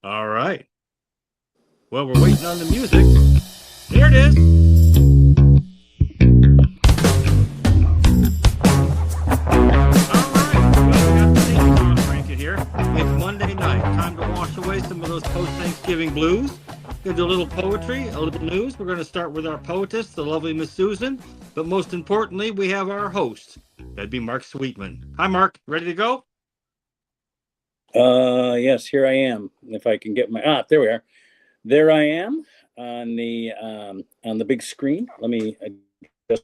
All right. Well, we're waiting on the music. Here it is. All right. Well, we got the theme song cranking here. It's Monday night. Time to wash away some of those post-Thanksgiving blues. Gonna do a little poetry, a little news. We're gonna start with our poetess, the lovely Miss Susan. But most importantly, we have our host. That'd be Mark Sweetman. Hi, Mark. Ready to go? Yes, here I am. If I can get there we are. There I am on the big screen. Let me just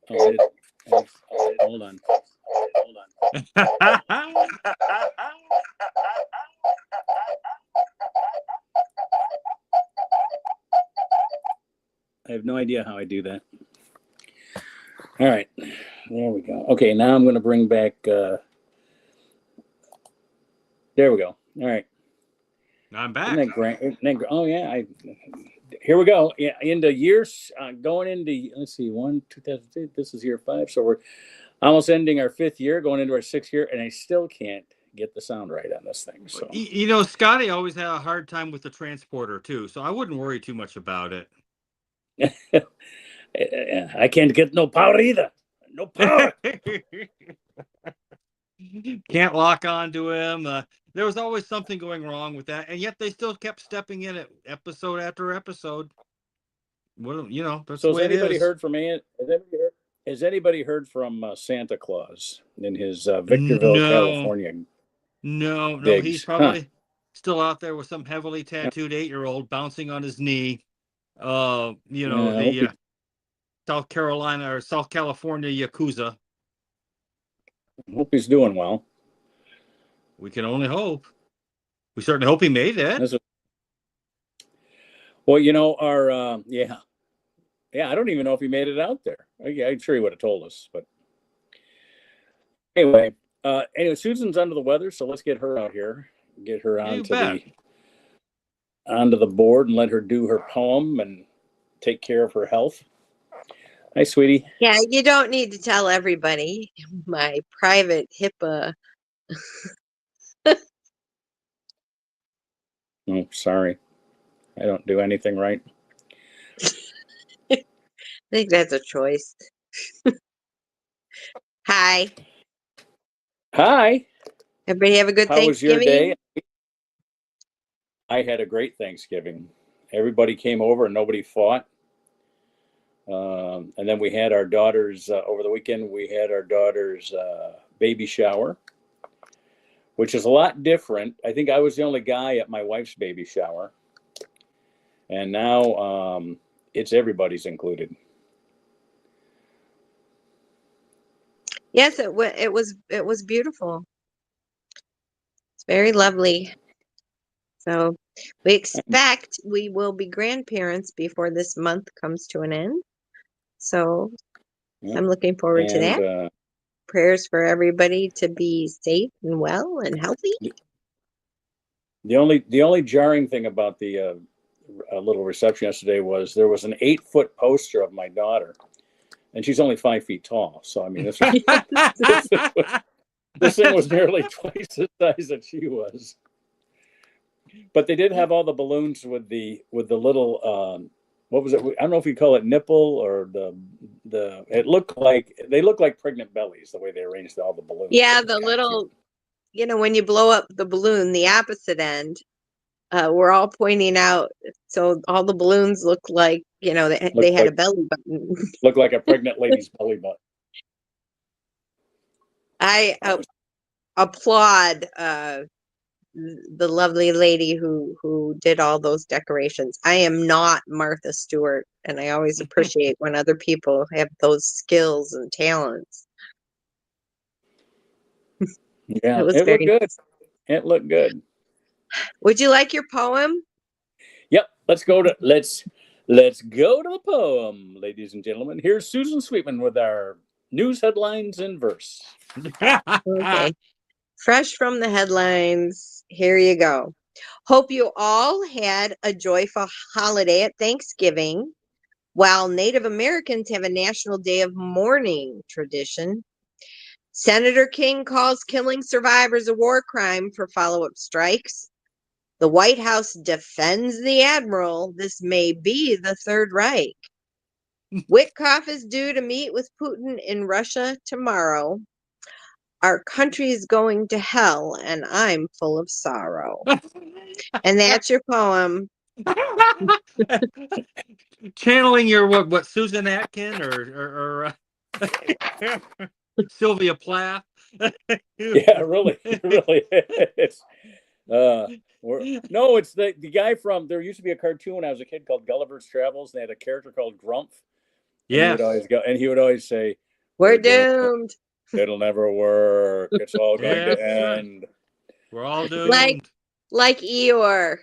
hold on. I have no idea how I do that. All right, there we go. Okay, now I'm going to bring back. There we go. All right. I'm back. Isn't that great? Oh yeah, here we go. Yeah, into years going into, let's see, 2000. This is year 5, so we're almost ending our 5th year, going into our 6th year, and I still can't get the sound right on this thing. So Scotty always had a hard time with the transporter too, so I wouldn't worry too much about it. I can't get no power either. No power. Can't lock onto him. There was always something going wrong with that, and yet they still kept stepping in it episode after episode. Well, that's so the way has anybody it is. heard from Has anybody heard from Santa Claus in his Victorville, California? No, he's probably still out there with some heavily tattooed 8-year-old bouncing on his knee. The South Carolina or South California Yakuza. I hope he's doing well. We can only hope. We certainly hope he made it. Well, our I don't even know if he made it out there. I'm sure he would have told us, but anyway, Susan's under the weather, so let's get her out here, get her onto the board, and let her do her poem and take care of her health. Hi, sweetie. Yeah, you don't need to tell everybody my private HIPAA. Oh, sorry. I don't do anything right. I think that's a choice. Hi. Hi. Everybody have a good Thanksgiving? How was your day? I had a great Thanksgiving. Everybody came over and nobody fought. And then we had our daughter's, over the weekend, we had our daughter's baby shower, which is a lot different. I think I was the only guy at my wife's baby shower. And now it's everybody's included. Yes, it was beautiful. It's very lovely. So we expect we will be grandparents before this month comes to an end. So I'm looking forward to that. Prayers for everybody to be safe and well and healthy. The only jarring thing about the little reception yesterday was there was an 8-foot poster of my daughter, and she's only 5 feet tall. So I mean, this thing was nearly twice the size that she was. But they did have all the balloons with the little what was it? I don't know if you call it nipple or the. They look like pregnant bellies the way they arranged all the balloons. Yeah, the little, when you blow up the balloon, the opposite end, we're all pointing out. So all the balloons look like they had a belly button. Look like a pregnant lady's belly button. I applaud the lovely lady who did all those decorations. I am not Martha Stewart, and I always appreciate when other people have those skills and talents. Yeah, it looked good. It looked good. Would you like your poem? Yep. Let's go to the poem, ladies and gentlemen. Here's Susan Sweetman with our news headlines in verse. Okay. Fresh from the headlines, here you go. Hope you all had a joyful holiday at Thanksgiving. While Native Americans have a National Day of Mourning tradition, Senator King calls killing survivors a war crime for follow-up strikes. The White House defends the admiral. This may be the Third Reich. Witkoff is due to meet with Putin in Russia tomorrow. Our country is going to hell, and I'm full of sorrow. And that's your poem. Channeling your what Susan Atkin or Sylvia Plath. Yeah, really, really is. No, it's the guy from. There used to be a cartoon when I was a kid called Gulliver's Travels. And they had a character called Grumph. And Yes. he would always go, and he would always say, We're doomed. It'll never work. It's all going to end. We're all doomed. Like Eeyore.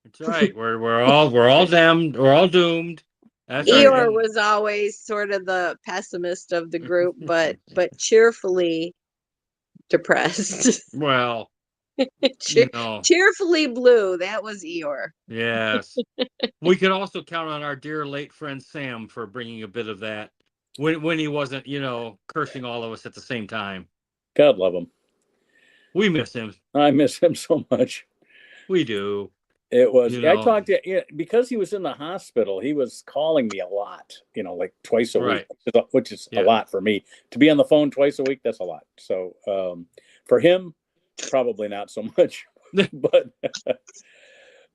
That's right. We're all damned. We're all doomed. That's Eeyore right. was always sort of the pessimist of the group, but cheerfully depressed. Well, cheerfully blue. That was Eeyore. Yes. We could also count on our dear late friend Sam for bringing a bit of that when he wasn't, cursing all of us at the same time. God love him. We miss him. I miss him so much. We do. It was. I talked to because he was in the hospital. He was calling me a lot. Like twice a week, which is a lot for me to be on the phone twice a week. That's a lot. So for him, probably not so much.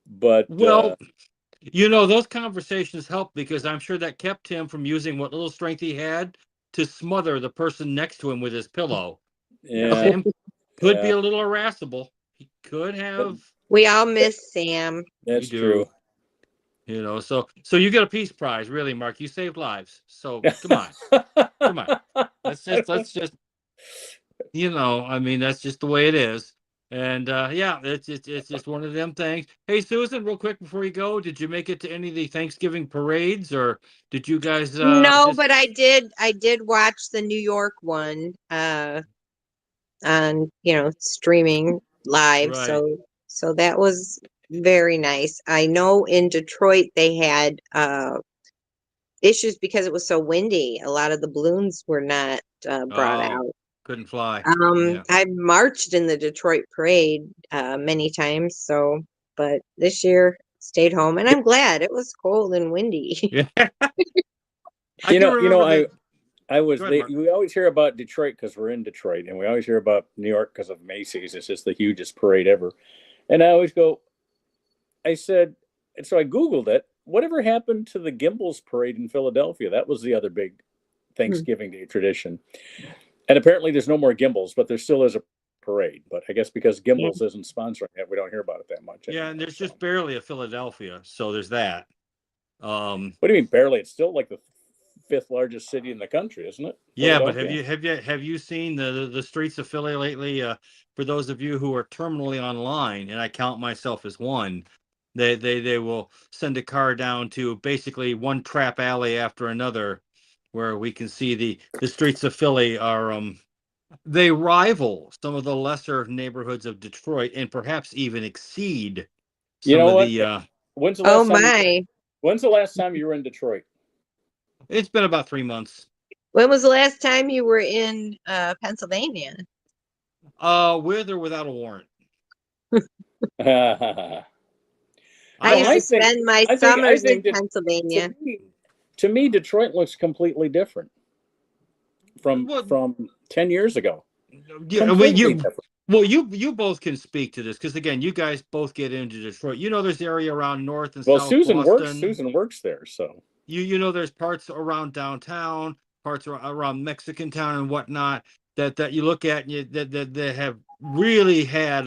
but well, those conversations helped because I'm sure that kept him from using what little strength he had to smother the person next to him with his pillow. Yeah, Sam could be a little irascible. He could have. We all miss Sam. That's true. So you get a peace prize, really, Mark. You saved lives. So come on. Let's just. That's just the way it is. And it's just one of them things. Hey, Susan, real quick before you go, did you make it to any of the Thanksgiving parades, or did you guys? No, but I did watch the New York one on streaming live. Right. So that was very nice. I know in Detroit they had issues because it was so windy. A lot of the balloons were not brought out. Couldn't fly. I marched in the Detroit parade many times, but this year stayed home, and I'm glad. It was cold and windy. Yeah. I was. We always hear about Detroit because we're in Detroit, and we always hear about New York because of Macy's. It's just the hugest parade ever. And I always go. I said, and so I Googled it. Whatever happened to the Gimbals parade in Philadelphia? That was the other big Thanksgiving Day tradition. And apparently there's no more Gimbals, but there still is a parade. But I guess because Gimbals isn't sponsoring it, we don't hear about it that much anymore. Yeah, and there's just barely a Philadelphia, so there's that. What do you mean barely? It's still like the fifth largest city in the country, isn't it? Yeah, but have you seen the streets of Philly lately? For those of you who are terminally online, and I count myself as one, they will send a car down to basically one trap alley after another, where we can see the streets of Philly are they rival some of the lesser neighborhoods of Detroit and perhaps even exceed some of the when's the last time you were in Detroit? It's been about 3 months. When was the last time you were in Pennsylvania? With or without a warrant. I used to spend my summers in Pennsylvania. To me, Detroit looks completely different from 10 years ago. Yeah, you both can speak to this because again, you guys both get into Detroit. There's area around north and south. Susan Boston. works there, so there's parts around downtown, parts around Mexican town and whatnot that you look at and that have really had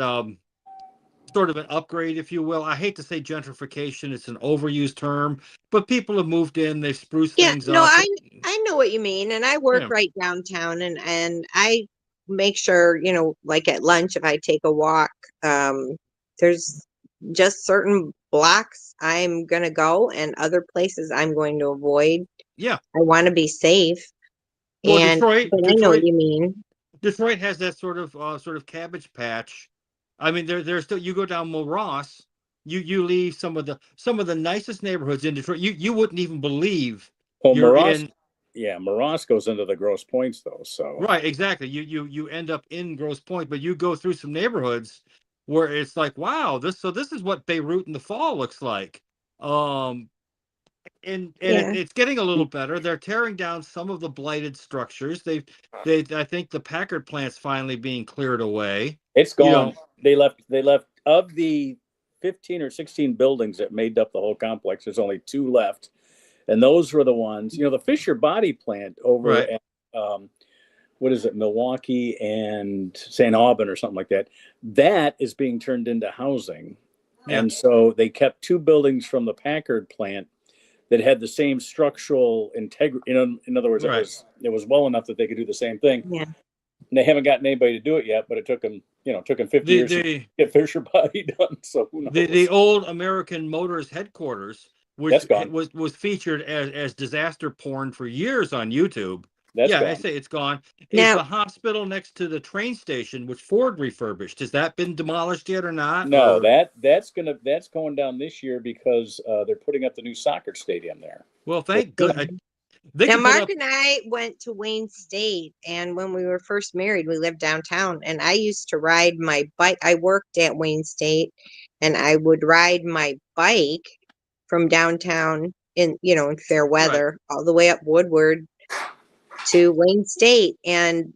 sort of an upgrade, if you will. I hate to say gentrification; it's an overused term, but people have moved in, they've spruced things up. I know what you mean, and I work right downtown, and I make sure like at lunch if I take a walk, there's just certain blocks I'm gonna go, and other places I'm going to avoid. Yeah, I want to be safe. Well, Detroit, I know what you mean. Detroit has that sort of cabbage patch. I mean, there's still, you go down Ross, you leave some of the nicest neighborhoods in Detroit. You wouldn't even believe. Ross, Yeah, Moross goes into the Grosse Points though. So Right, exactly. You end up in Grosse Pointe, but you go through some neighborhoods where it's like, wow, this is what Beirut in the fall looks like. Um, and Yeah. it's getting a little better. They're tearing down some of the blighted structures. They I think the Packard plant's finally being cleared away. it's You gone. know, They left of the 15 or 16 buildings that made up the whole complex. There's only 2 left, and those were the ones. The Fisher Body plant over right. at what is it, Milwaukee and St. Aubin or something like that. That is being turned into housing, Yeah. and so they kept 2 buildings from the Packard plant that had the same structural integrity. In other words, Right. it was well enough that they could do the same thing. Yeah. And they haven't gotten anybody to do it yet, but it took them 50 years to get Fisher Body done. So who knows? The old American Motors headquarters, which That's gone. was featured as disaster porn for years on YouTube. That's Yeah, gone. I say it's gone. Is Now- the hospital next to the train station, which Ford refurbished, has that been demolished yet or not? No, Or- that's going down this year because they're putting up the new soccer stadium there. Well, thank good. They Now, could put Mark up, and I went to Wayne State, and when we were first married, we lived downtown, and I used to ride my bike. I worked at Wayne State, and I would ride my bike from downtown in fair weather all the way up Woodward to Wayne State. And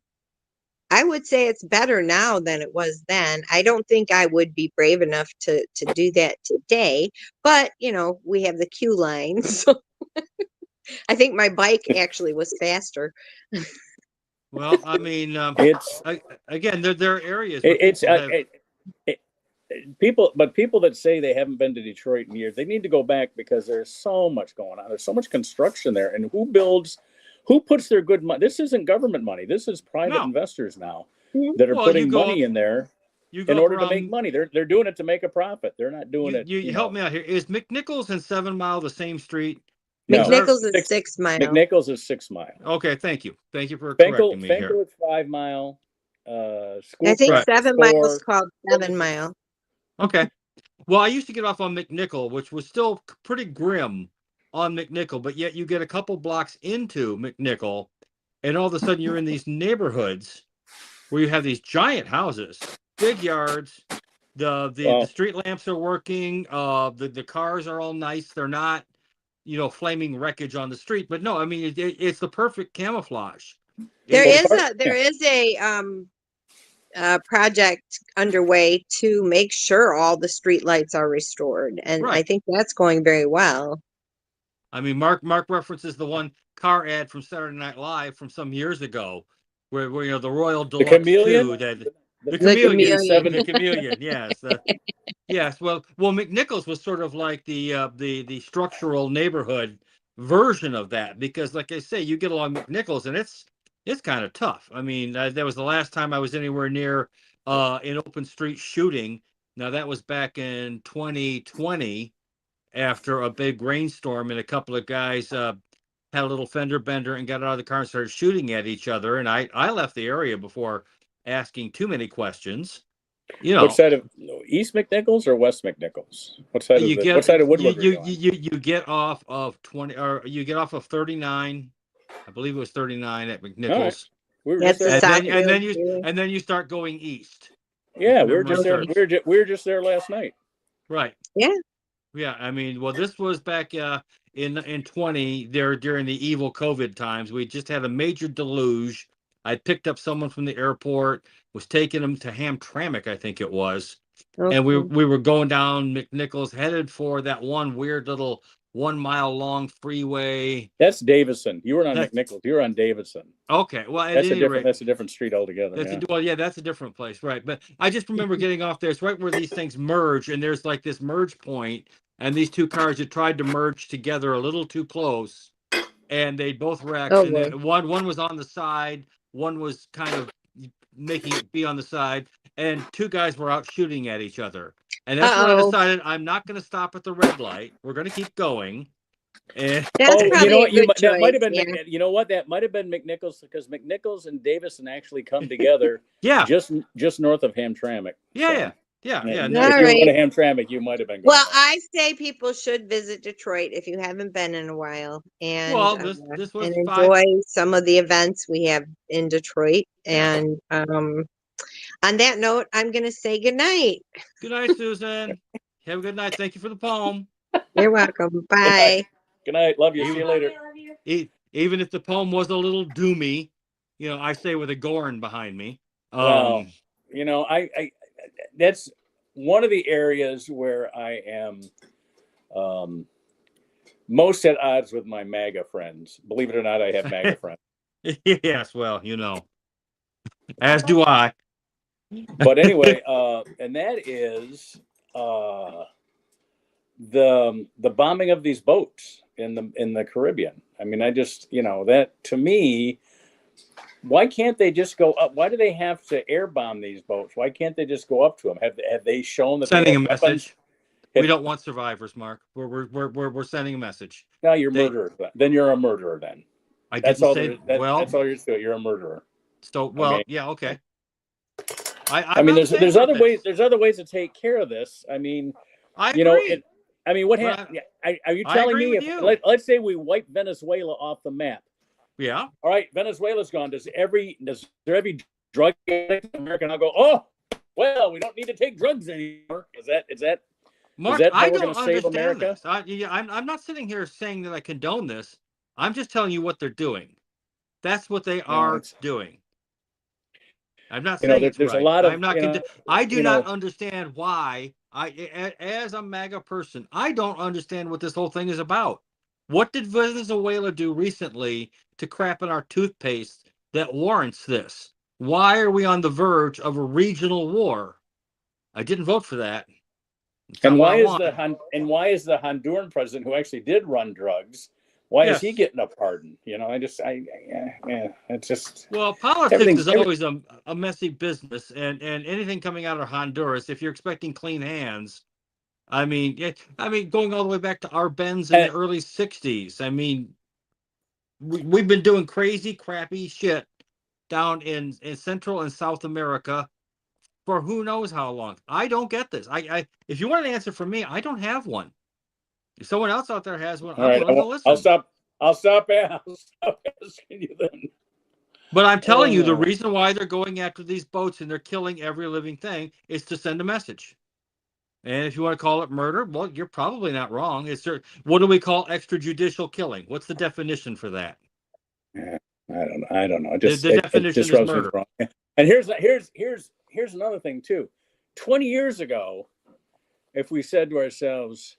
I would say it's better now than it was then. I don't think I would be brave enough to do that today, but we have the queue line, so I think my bike actually was faster. well, I mean, It's again, there are areas where it's people have, people that say they haven't been to Detroit in years, they need to go back because there's so much going on. There's so much construction there, and who puts their good money? This isn't government money. This is private No. investors now Mhm. that are Well, putting you go money up- in there you go in order to from- make money. They're doing it to make a profit. They're not doing it. You help me out here. Is McNichols and 7 Mile the same street? No. McNichols is 6 Mile. McNichols is 6 Mile. Okay, thank you for Finkel correcting me here. Finkel is 5 Mile. School I think Right. 7 4. Mile is called 7 Mile. Okay. Well, I used to get off on McNichol, which was still pretty grim on McNichol, but yet you get a couple blocks into McNichol, and all of a sudden you're in these neighborhoods where you have these giant houses, big yards. The street lamps are working. The cars are all nice. They're not, flaming wreckage on the street. But no, I mean it's the perfect camouflage. There It- is a project underway to make sure all the street lights are restored, and I Right. think that's going very well. I mean, Mark references the one car ad from Saturday Night Live from some years ago, where the Royal Deluxe Chameleon? 2 that the Chameleon. chameleon, the chameleon, yes, yes. Well, McNichols was sort of like the structural neighborhood version of that, because, like I say, you get along McNichols, and it's kind of tough. I mean, that was the last time I was anywhere near an open street shooting. Now that was back in 2020. After a big rainstorm, and a couple of guys had a little fender bender and got out of the car and started shooting at each other. And I left the area before asking too many questions. Which side of East McNichols or West McNichols? What side of Woodward? You get off of 20, or you get off of 39. I believe it was 39 at McNichols. We were That's just the there. side road, And then you start going east. Yeah, we were Memory just there. serves. We were just there last night. Right. Yeah. Yeah, I mean, well, this was back in 20 there during the evil COVID times. We just had a major deluge. I picked up someone from the airport, was taking them to Hamtramck, I think it was, and we were going down McNichols, headed for that one weird little 1 mile long freeway. That's Davison. You were on McNichols. You were on Davidson. Okay, well, That's a different street altogether. That's a different place, right? But I just remember getting off there. It's right where these things merge, and there's like this merge point, and these two cars had tried to merge together a little too close, and they both wrecked. Oh, and then one was on the side, one was kind of making it be on the side, and 2 guys were out shooting at each other. And that's when I decided I'm not going to stop at the red light. We're going to keep going. And That's probably a good choice. That might have been. Yeah. You know what? That might have been McNichols, because McNichols and Davison actually come together. yeah, just north of Hamtramck. yeah, So. yeah. Yeah, yeah. And No, if All you were right. going to Hamtramck, you might have been going. Well, there. I say people should visit Detroit if you haven't been in a while, and well, this was and 5. enjoy some of the events we have in Detroit. Yeah. And on that note, I'm going to say good night. Good night, Susan. Have a good night. Thank you for the poem. You're welcome. Good Bye. night. Good night. Love you. See Even, you later. even if the poem was a little doomy, I say with a Gorn behind me. Well, I that's one of the areas where I am most at odds with my MAGA friends. Believe it or not, I have MAGA friends. Yes, well, as do I. But anyway, and that is the bombing of these boats in the Caribbean. I mean, I just that to me, why can't they just go up? Why do they have to air bomb these boats? Why can't they just go up to them? Have they shown that Sending they a have weapons? message. We don't want survivors, Mark. We're sending a message. No, you're murderer. Then you're a murderer. Then I that's didn't all. say. That's all you're doing. You're a murderer. So well, yeah, okay. I'm mean, not there's saying other that ways. There's other ways to take care of this. I mean, I agree. I mean, what But happened? Are you I telling agree me with if you. let's say we wipe Venezuela off the map? Yeah. All right, Venezuela's gone. Does there every drug addict in America now go? Oh, well, we don't need to take drugs anymore. Is that? Mark, that how I we're don't gonna save understand America? this. I'm not sitting here saying that I condone this. I'm just telling you what they're doing. That's what they are doing. I'm not saying it's there's right. a lot of I'm not. I do not understand why. As a MAGA person, I don't understand what this whole thing is about. What did Venezuela do recently to crap in our toothpaste that warrants this? Why are we on the verge of a regional war? I didn't vote for that. And why is the Honduran president, who actually did run drugs, why is he getting a pardon? It's just. Well, politics is always a messy business, and anything coming out of Honduras, if you're expecting clean hands, I mean, going all the way back to Arbenz in the early '60s. I mean, we've been doing crazy, crappy shit down in Central and South America for who knows how long. I don't get this. If you want an answer from me, I don't have one. If someone else out there has one, I'm willing to listen. I'll stop asking you then. But I'm telling you, the reason why they're going after these boats and they're killing every living thing is to send a message. And if you want to call it murder, well, you're probably not wrong. What do we call extrajudicial killing? What's the definition for that? Yeah, I don't know. The definition is murder. Wrong. And here's another thing too. 20 years ago, if we said to ourselves,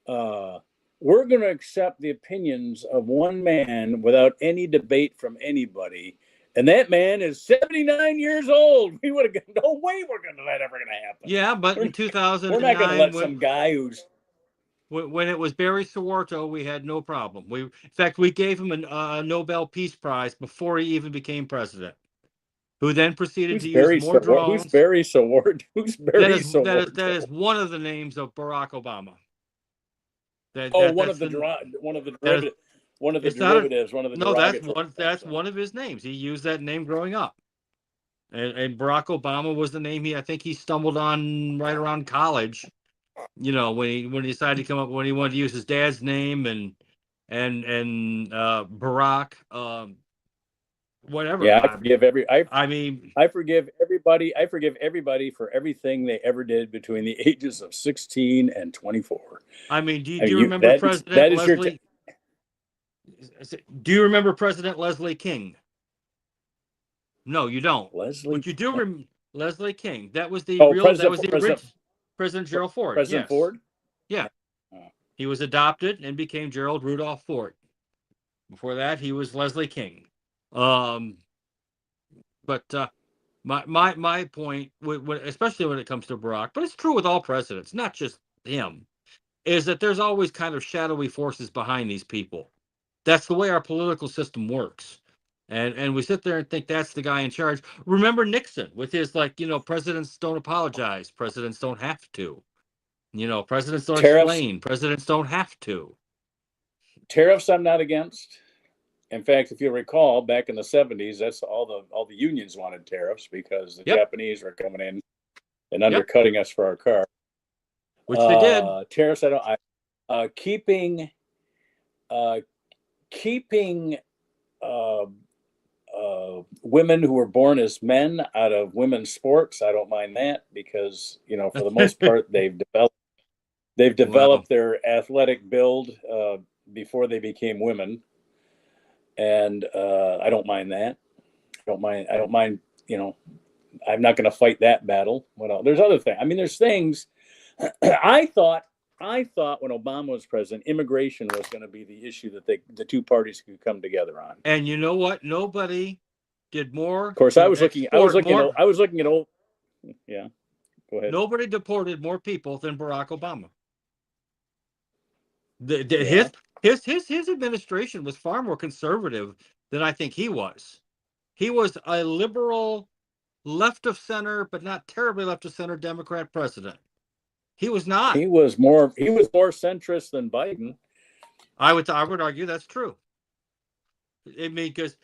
we're going to accept the opinions of one man without any debate from anybody, and that man is 79 years old, we would have gone, no way that ever going to happen. Yeah, but in 2009, we're not going to let some guy who's. When it was Barry Sowarto, we had no problem. In fact, we gave him a Nobel Peace Prize before he even became president. Who then proceeded to use more drones. Who's Barry Sowarto? That is one of the names of Barack Obama. One of the derivatives. That's one of his names. He used that name growing up. And Barack Obama was the name I think he stumbled on right around college. When he decided to come up, when he wanted to use his dad's name and Barack, whatever. Yeah, I forgive everybody. I forgive everybody for everything they ever did between the ages of 16 and 24. I mean, do you remember President Leslie? Do you remember President Leslie King? No, you don't. Leslie. But you do remember Leslie King. That was the President Gerald Ford. President Ford? Yeah. He was adopted and became Gerald Rudolph Ford. Before that, he was Leslie King. But my point, especially when it comes to Barack, but it's true with all presidents, not just him, is that there's always kind of shadowy forces behind these people. That's the way our political system works. And we sit there and think that's the guy in charge. Remember Nixon with his presidents don't apologize. Presidents don't have to. Presidents don't explain. Presidents don't have to. Tariffs I'm not against. In fact, if you recall, back in the 70s, that's all the unions wanted tariffs because the Japanese were coming in and undercutting us for our car. Which they did. Tariffs, keeping women who were born as men out of women's sports. I don't mind that because, for the most part, they've developed their athletic build before they became women. And I don't mind that. I don't mind, I'm not going to fight that battle. What else? There's other things. I mean, there's things. I thought when Obama was president, immigration was going to be the issue that the two parties could come together on. And you know what? Nobody did more. Of course, I was looking at old. Yeah, go ahead. Nobody deported more people than Barack Obama. His administration was far more conservative than I think he was. He was a liberal, left of center, but not terribly left of center Democrat president. He was not. He was more centrist than Biden. I would argue that's true. I mean, because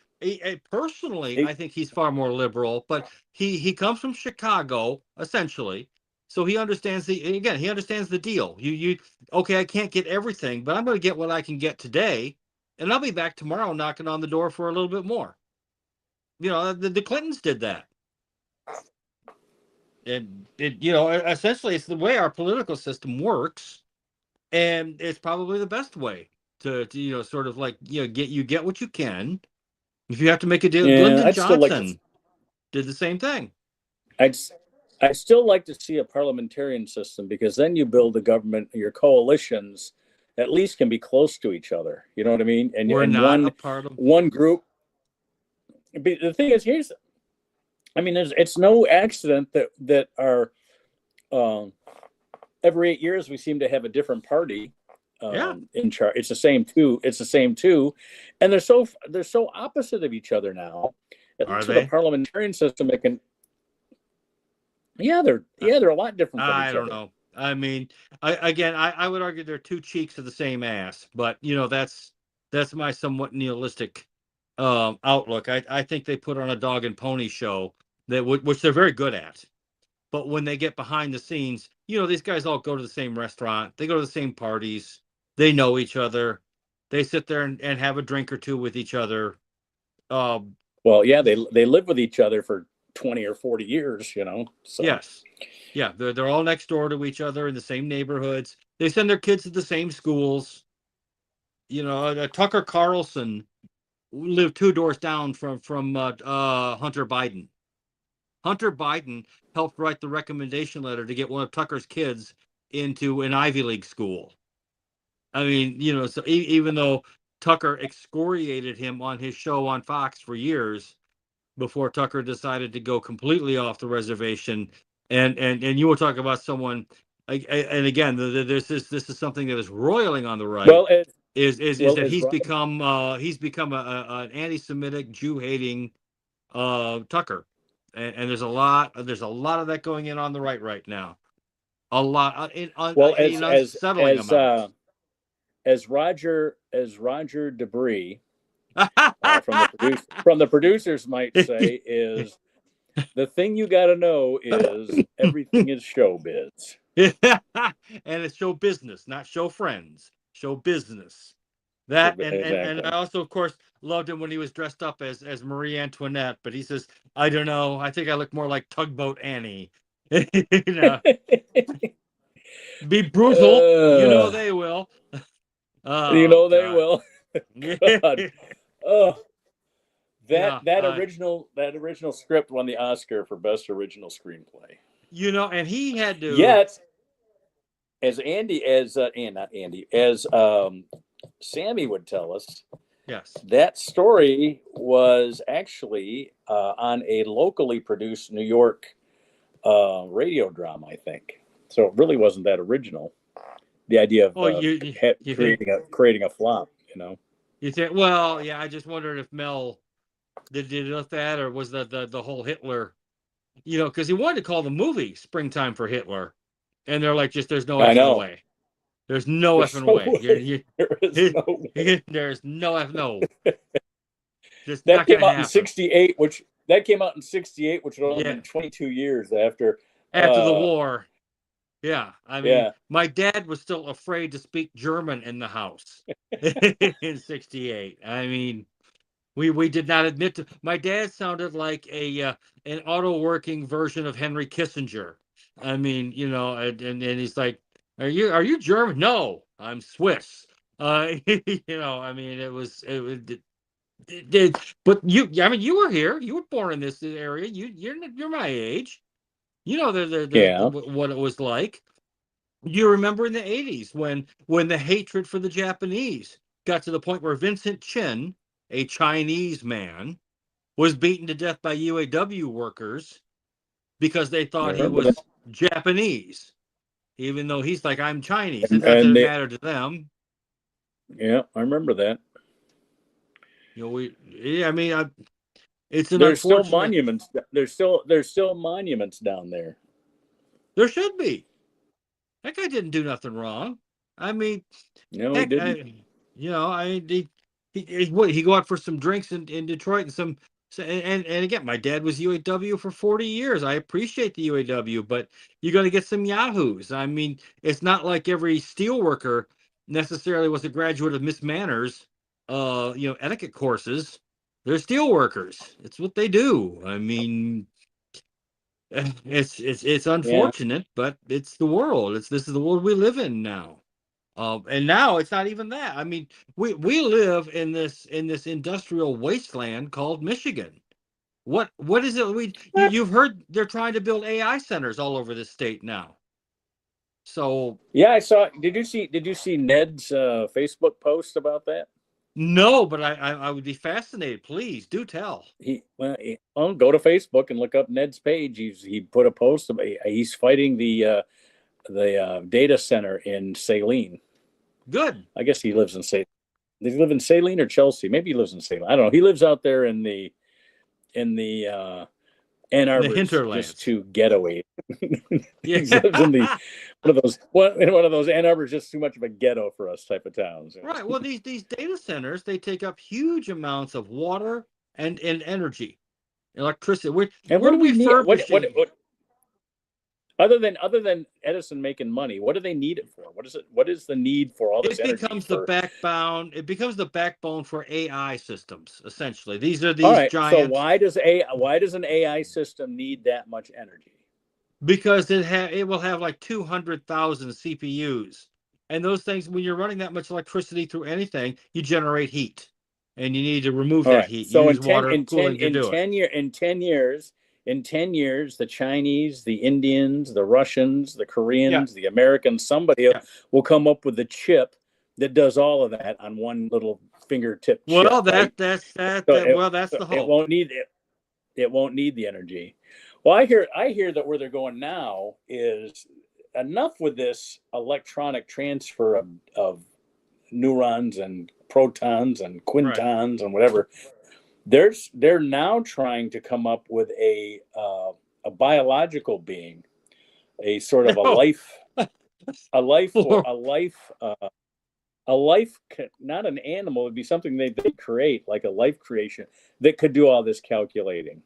personally, I think he's far more liberal, but he comes from Chicago, essentially. So he understands the deal. Okay, I can't get everything, but I'm going to get what I can get today, and I'll be back tomorrow knocking on the door for a little bit more. The Clintons did that. And essentially it's the way our political system works, and it's probably the best way to sort of like, get what you can. If you have to make a deal, Lyndon Johnson did the same thing. I'd still like to see a parliamentarian system, because then you build a government, your coalitions at least can be close to each other. You know what I mean? And we're not a part of one group. The thing is, it's no accident that our every 8 years we seem to have a different party in charge. It's the same two, and they're so opposite of each other now. At least with a parliamentarian system, it can. Yeah, they're a lot different from each other. I don't know. I mean, I would argue they're two cheeks of the same ass, but that's my somewhat nihilistic outlook. I think they put on a dog and pony show which they're very good at. But when they get behind the scenes, these guys all go to the same restaurant. They go to the same parties. They know each other. They sit there and have a drink or two with each other. Well, yeah, they live with each other for 20 or 40 years, So. Yes. Yeah, they're all next door to each other in the same neighborhoods. They send their kids to the same schools. Tucker Carlson lived 2 doors down from Hunter Biden. Hunter Biden helped write the recommendation letter to get one of Tucker's kids into an Ivy League school. I mean, so even though Tucker excoriated him on his show on Fox for years before Tucker decided to go completely off the reservation, and you will talk about someone, and again, this is something that is roiling on the right. Well, that he's become an anti-Semitic, Jew-hating Tucker. And there's a lot of that going in on the right now. A lot. As Roger Debris from the producers might say, is the thing you got to know is everything is showbiz. And it's show business, not show friends. Show business. That and I also, of course, loved him when he was dressed up as Marie Antoinette, but he says, I don't know, I think I look more like Tugboat Annie. Be brutal, they will. They will. God. Oh, that original script won the Oscar for Best Original Screenplay. And he had to. Yet, as Sammy would tell us, yes, that story was actually on a locally produced New York radio drama, I think. So it really wasn't that original. The idea of creating a flop, You think? Well, yeah. I just wondered if Mel did that, or was the whole Hitler? Because he wanted to call the movie "Springtime for Hitler," and they're like, there's no effing way. There's no effing way. There's no effing no. That came out in '68, which would have been 22 years after after the war. Yeah, I mean, Yeah. my dad was still afraid to speak German in the house in '68. I mean, we did not admit to. My dad sounded like an auto working version of Henry Kissinger. I mean, and he's like, are you German? No, I'm Swiss. I mean, but I mean, you were here. You were born in this area. You're my age. You know Yeah. what it was like. You remember in the '80s when the hatred for the Japanese got to the point where Vincent Chin, a Chinese man, was beaten to death by UAW workers because they I thought he remember that. was Japanese, even though he's like, I'm Chinese. It And doesn't they, matter to them. yeah, I remember that. I mean, it's an There's still unfortunate. monuments. There's still monuments down there. There should be. That guy didn't do nothing wrong. I mean, No, he heck, didn't. he go out for some drinks in Detroit and again, my dad was UAW for 40 years. I appreciate the UAW, but you're going to get some yahoos. I mean, it's not like every steel worker necessarily was a graduate of Miss Manners, etiquette courses. They're steel workers. It's what they do. I mean, it's Yeah. unfortunate, but it's the world. This is the world we live in now. And now it's not even that. I mean, we live in this industrial wasteland called Michigan. What is it? You've heard they're trying to build AI centers all over this state now. So Yeah, I saw. Did you see Ned's Facebook post about that? no, but I would be fascinated. Please do tell. I'll go to Facebook and look up Ned's page. He put a post about he's fighting the data center in Saline. Good. I guess he lives in Saline. Does he live in Saline or Chelsea? Maybe he lives in Saline. I don't know. He lives out there in the Ann Arbor, hinterlands. just too ghetto-y. Yeah. He lives in one of those Ann Arbor's just too much of a ghetto for us type of towns. Right. Well, these data centers, they take up huge amounts of water and energy, electricity. And We're what do we need? refurbishing. What other than Edison making money, what do they need it for? What is the need for all this It energy? becomes the backbone. It becomes the backbone for AI systems. Essentially, these are All these right. giant. So why does an AI system need that much energy? Because it will have like 200,000 CPUs, and those things, when you're running that much electricity through anything, you generate heat, and you need to remove All that right. heat. So Use water cooling to do it. In 10 years, the Chinese, the Indians, the Russians, the Koreans, the Americans, somebody will come up with a chip that does all of that on one little fingertip chip. Well, right? that's So the it hope. won't need it. It won't need the energy. Well, I hear that where they're going now is enough with this electronic transfer of neurons and protons and quintons and whatever. They're now trying to come up with a biological being, a sort of a life, not an animal. It'd be something they create, like a life creation that could do all this calculating.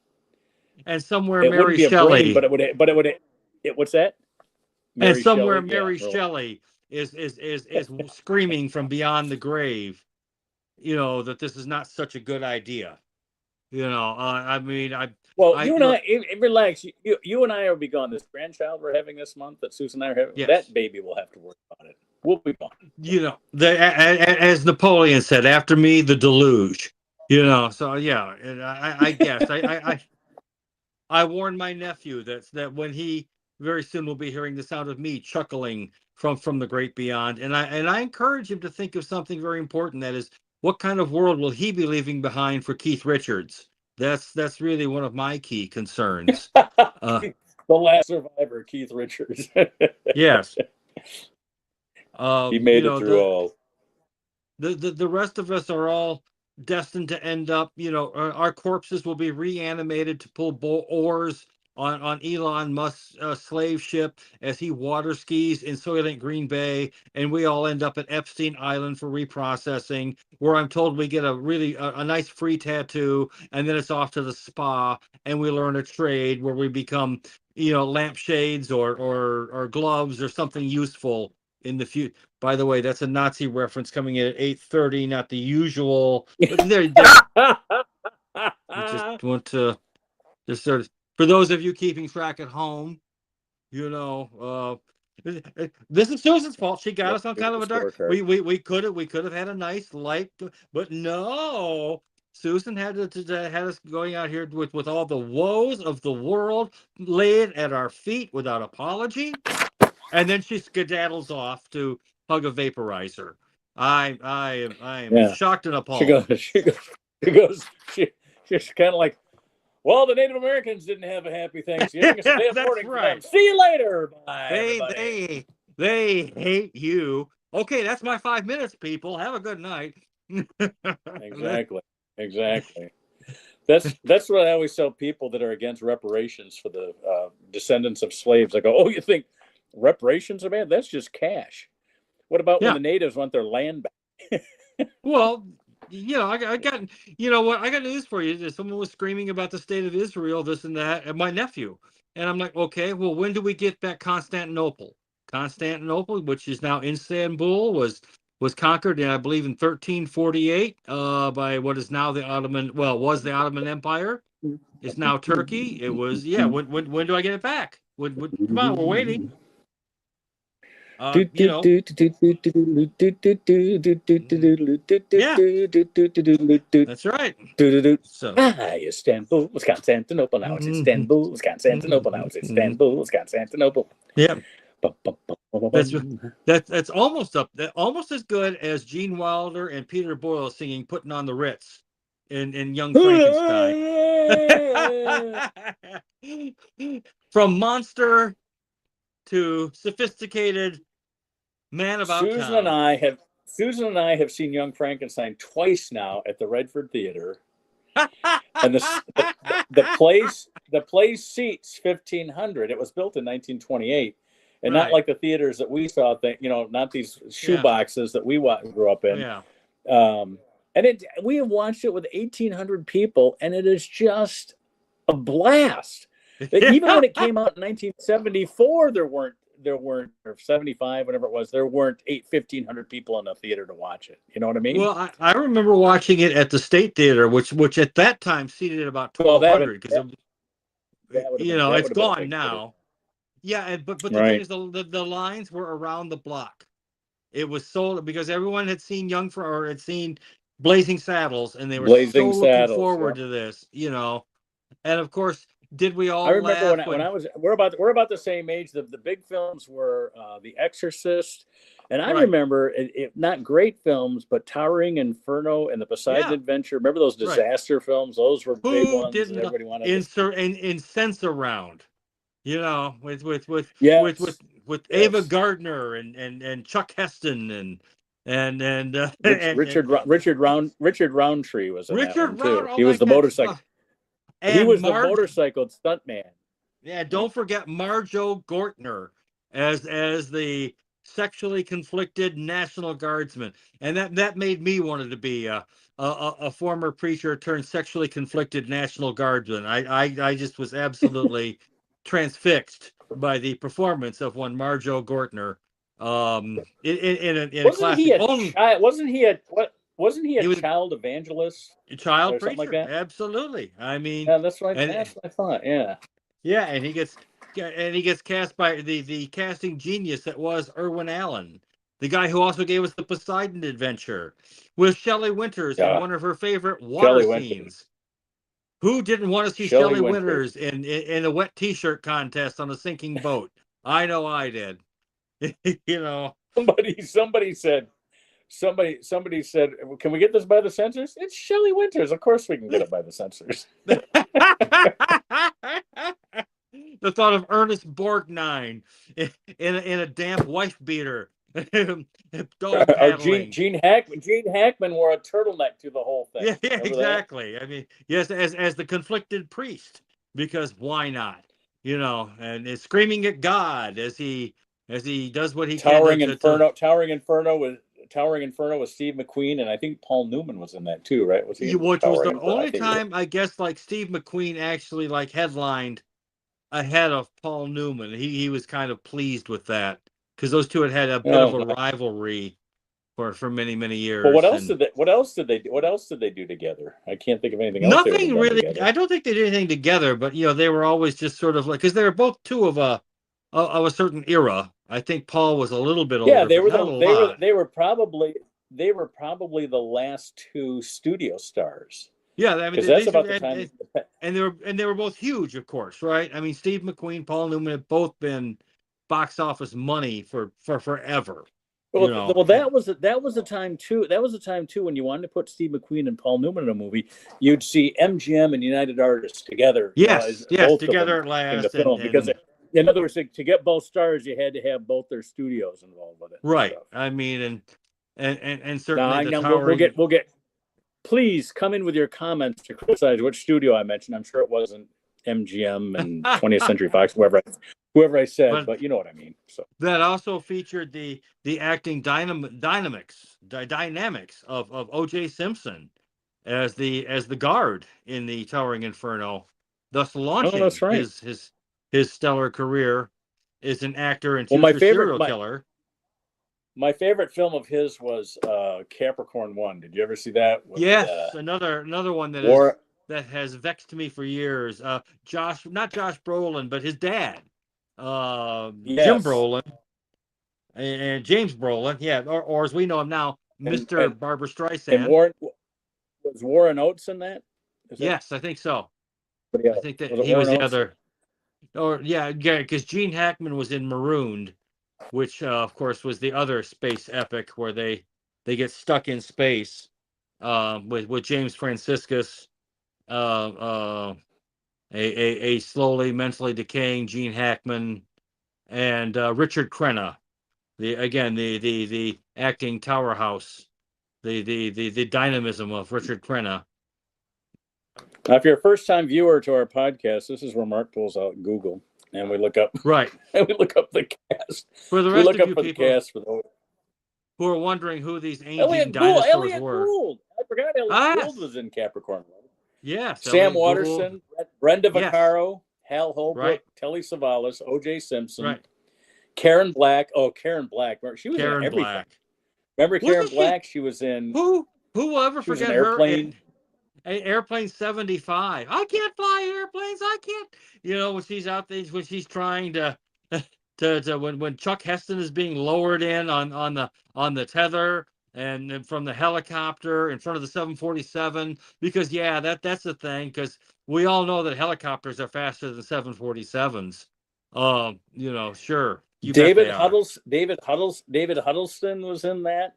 And somewhere It Mary wouldn't be a Shelley, brain, but it would. What's that? and somewhere Shelley? Mary Yeah, Shelley is screaming from beyond the grave, that this is not such a good idea. I mean, you and I, relax. You and I will be gone. This grandchild we're having this month that Susan and I are having, that baby will have to work on it. We'll be gone. As Napoleon said, after me, the deluge. So yeah, I guess I warned my nephew that when he very soon will be hearing the sound of me chuckling from the great beyond, and I encourage him to think of something very important. That is, what kind of world will he be leaving behind for Keith Richards? That's really one of my key concerns. The last survivor, Keith Richards. Yes. He made it through all. The rest of us are all destined to end up, our corpses will be reanimated to pull oars on Elon Musk's slave ship as he water skis in Soylent Green Bay, and we all end up at Epstein Island for reprocessing, where I'm told we get a nice free tattoo, and then it's off to the spa, and we learn a trade where we become lampshades or gloves or something useful in the future. By the way, that's a Nazi reference coming in at 8:30, not the usual. But there, I just want to just sort of, for those of you keeping track at home, this is Susan's fault. She got us on kind of a dark. We could have had a nice light, but no. Susan had had us going out here with all the woes of the world laid at our feet without apology, and then she skedaddles off to hug a vaporizer. I am shocked and appalled. She's kind of like, well, the Native Americans didn't have a happy Thanksgiving. It's a day of mourning for them. See you later. Bye, everybody. They hate you. Okay, that's my 5 minutes, people. Have a good night. Exactly. That's what I always tell people that are against reparations for the descendants of slaves. I go, oh, you think reparations are bad? That's just cash. What about when the natives want their land back? Well, I got, I got news for you. Someone was screaming about the state of Israel, this and that, and my nephew. And I'm like, okay, well, when do we get back Constantinople? Constantinople, which is now Istanbul, was conquered, I believe, in 1348 by what is now the was the Ottoman Empire. It's now Turkey. It was, when do I get it back? Come on, we're waiting. That's right. So, Istanbul, Constantinople. Now it's Istanbul, Constantinople. Now it's Istanbul, Constantinople. Yeah. That's almost almost as good as Gene Wilder and Peter Boyle singing "Putting on the Ritz" in Young Frankenstein. From monster to sophisticated man about Susan town. and I have seen Young Frankenstein twice now at the Redford Theater, and the place seats 1,500. It was built in 1928. And not like the theaters that we saw, not these shoe boxes that we grew up in. Yeah. And we watched it with 1,800 people, and it is just a blast. Even when it came out in 1974, there weren't, or 75, whatever it was, there weren't 1,500 people in the theater to watch it. You know what I mean? Well, I remember watching it at the State Theater, which at that time seated about 1,200. Because it's gone now. Yeah, but the thing is, the lines were around the block. It was sold because everyone had seen had seen Blazing Saddles, and they were looking forward to this, And of course, did we all? I remember when I was we're about the same age. The big films were The Exorcist, and I remember it not great films, but Towering Inferno and The Poseidon Adventure. Remember those disaster films? Those were big ones that everybody wanted. Incense around. With Ava Gardner and Chuck Heston and Richard Roundtree was in that one too. Oh, he was the motorcycle. He was the motorcycle stuntman. Yeah, don't forget Marjo Gortner as the sexually conflicted National Guardsman, and that made me wanted to be a former preacher turned sexually conflicted National Guardsman. I just was absolutely transfixed by the performance of one Marjo Gortner. In a classic. Wasn't he a child evangelist? A child preacher, like that? Absolutely. I mean, that's what I thought. Yeah. Yeah, and he gets cast by the casting genius that was Irwin Allen, the guy who also gave us the Poseidon Adventure, with Shelley Winters in one of her favorite water scenes. Who didn't want to see Shelley Winters in a wet T-shirt contest on a sinking boat? I know I did. Somebody said, can we get this by the censors? It's Shelley Winters. Of course we can get it by the censors. The thought of Ernest Borgnine in a damp wife beater. Gene Hackman wore a turtleneck to the whole thing. Yeah, exactly. I mean, yes, as the conflicted priest, because why not? And is screaming at God as he does what he Towering can. Towering Inferno with Steve McQueen, and I think Paul Newman was in that too, right? Which was the only time I guess like Steve McQueen actually like headlined ahead of Paul Newman. He was kind of pleased with that because those two had a bit of a rivalry for many years. Well, what else did they do together? I can't think of anything else. Nothing really. Together. I don't think they did anything together, but they were always just sort of like, because they were both two of a certain era. I think Paul was a little bit older. Yeah, they were probably the last two studio stars. Yeah, I mean, because that's about the time. And they were both huge, of course, right? I mean, Steve McQueen, Paul Newman have both been box office money for forever. Well, that was a time too. That was a time too when you wanted to put Steve McQueen and Paul Newman in a movie. You'd see MGM and United Artists together. Yes, together at last. In the film, because in other words, to get both stars, you had to have both their studios involved with it. Right. I mean, and certainly we'll get. Please come in with your comments to criticize which studio I mentioned. I'm sure it wasn't MGM and 20th Century Fox, whoever I said, but you know what I mean. So that also featured the acting dynamics of O.J. Simpson as the guard in the Towering Inferno, thus launching his stellar career as an actor and serial killer. My favorite film of his was Capricorn 1. Did you ever see that? Yes, another one that has vexed me for years. Not Josh Brolin, but his dad, Jim Brolin, and James Brolin. Yeah, or as we know him now, Mr. Barbra Streisand. And was Warren Oates in that? Yes, I think so. I think that he was the other. Or because Gene Hackman was in Marooned, which of course was the other space epic where they get stuck in space with James Franciscus, a slowly mentally decaying Gene Hackman, and Richard Crenna, the acting powerhouse, the dynamism of Richard Crenna. Now, if you're a first-time viewer to our podcast, this is where Mark pulls out Google. And we look up and we look up the cast. For the rest of you people who are wondering who these ancient dinosaurs were. Gould. I forgot Elliot Gould was in Capricorn. Yes. Sam Watterson, Brenda Vaccaro, Hal Holbrook, Telly Savalas, O.J. Simpson, Karen Black. Oh, Karen Black. She was in everything. Black. Remember Karen Black? She was in. Who will ever forget her? Airplane 75. I can't fly airplanes. I can't. When she's out there, when she's trying to when Chuck Heston is being lowered in on the tether and from the helicopter in front of the 747, because that's the thing, because we all know that helicopters are faster than 747s. Sure. David Huddleston was in that.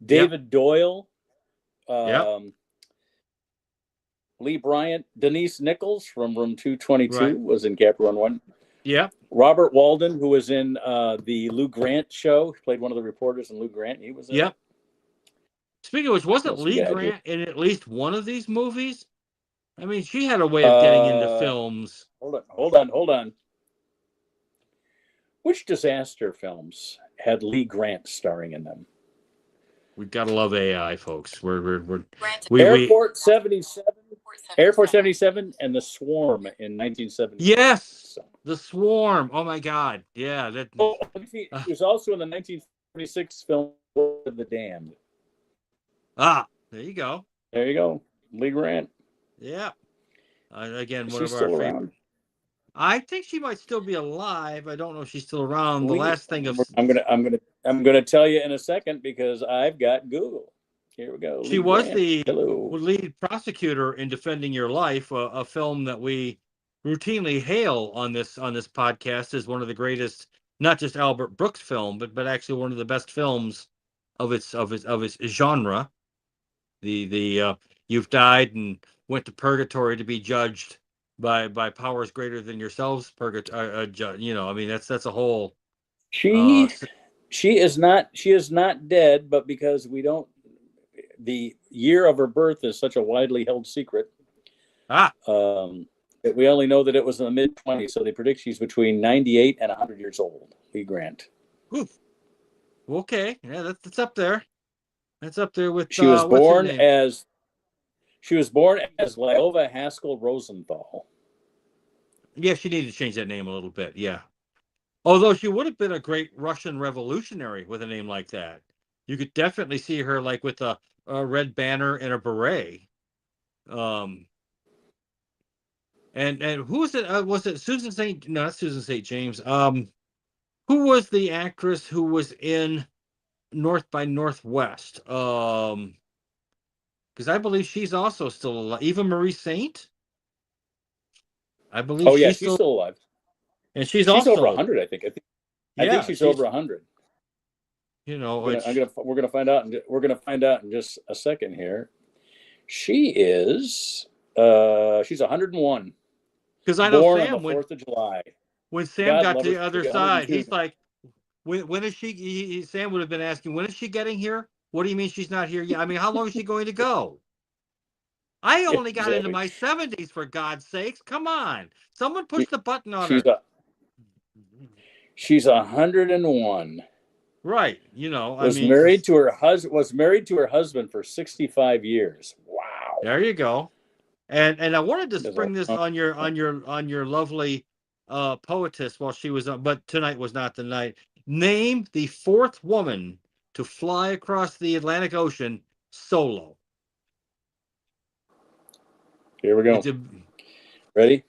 David Doyle. Lee Bryant, Denise Nichols from Room 222 was in Capricorn 1. Yeah. Robert Walden, who was in the Lou Grant show, he played one of the reporters in Lou Grant. He was in. Yep. Speaking of which, wasn't Lee Grant in at least one of these movies? I mean, she had a way of getting into films. Hold on. Which disaster films had Lee Grant starring in them? We've got to love AI, folks. Airport 77. Airport 77 and The Swarm in 1970. Yes, The Swarm. Oh my God, yeah. He was also in the 1976 film The Damned. There you go. Lee Grant. Yeah. Again, one She's of our still favorite. Around. I think she might still be alive. I don't know if she's still around. The last thing of I'm gonna tell you in a second because I've got Google. Here we go. She was the lead prosecutor in Defending Your Life, a film that we routinely hail on this podcast as one of the greatest, not just Albert Brooks film, but actually one of the best films of its genre. The you've died and went to purgatory to be judged by powers greater than yourselves. I mean that's a whole. She is not dead, but because we don't. The year of her birth is such a widely held secret. That we only know that it was in the mid-20s, so they predict she's between 98 and 100 years old. Lee Grant. Oof. Okay, yeah, that's up there. That's up there with. She was born as Lyova Haskell Rosenthal. Yeah, she needed to change that name a little bit. Yeah. Although she would have been a great Russian revolutionary with a name like that. You could definitely see her like with a red banner and a beret. Um, and who was it? Was it Susan St. No, not Susan St. James. Who was the actress who was in North by Northwest? Because I believe she's also still alive. Eva Marie Saint. I believe Oh yeah, she's she's still, still alive. and she's She's over also, 100, I think. I think yeah, she's over 100. you know, We're gonna find out. We're gonna find out in just a second here. She is. She's 101. because I know Born on the Sam, 4th of July. when Sam God got love to her. the other She'll be side, 102. he's like, when is she? Sam would have been asking, when is she getting here? What do you mean she's not here yet? I mean, how long is she going to go? I only got into Exactly. my 70s, for God's sakes. Come on. Someone push She, the button on she's her. she's 101. Right. You know, I Was mean, married to her husband. Was married to her husband for 65 years. Wow. there you go. And I wanted to There's a spring this on your lovely poetess while she was on, but tonight was not the night. Name the fourth woman to fly across the Atlantic Ocean solo. Here we go. It's a, Ready?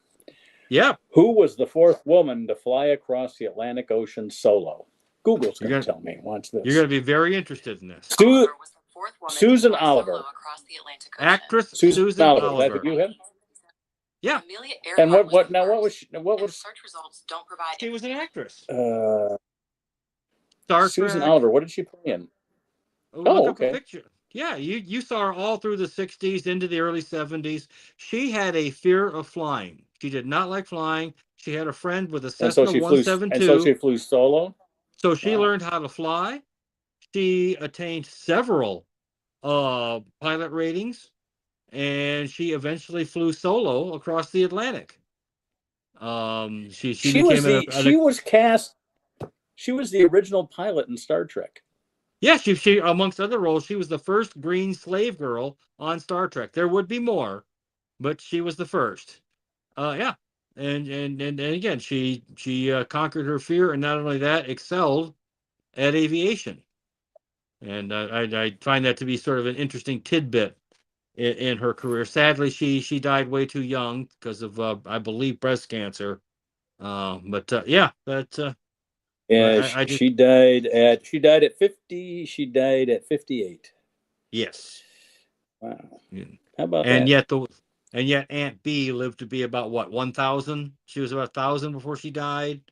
yeah. Who was the fourth woman to fly across the Atlantic Ocean solo? Google's going to tell me. Watch this. You're going to be very interested in this. Susan Oliver. Actress Susan Oliver. That you have? Yeah. And what was search results don't provide. She was an actress. Star Susan Trek. Oliver. What did she play in? Look up a picture. Yeah, you saw her all through the 60s into the early 70s. She had a fear of flying. She did not like flying. She had a friend with a Cessna 172. And so she flew solo? So she learned how to fly. She attained several pilot ratings, and she eventually flew solo across the Atlantic. She was cast. She was the original pilot in Star Trek. Yeah, she amongst other roles, she was the first green slave girl on Star Trek. There would be more, but she was the first. Yeah, and again, she conquered her fear, and not only that, excelled at aviation. And I find that to be sort of an interesting tidbit in her career. Sadly, she died way too young because of I believe breast cancer. Yeah, Yeah, she died at 50. She died at 58. Yes. Wow. How about that? And yet Aunt B lived to be about what, 1,000? She was about 1,000 before she died.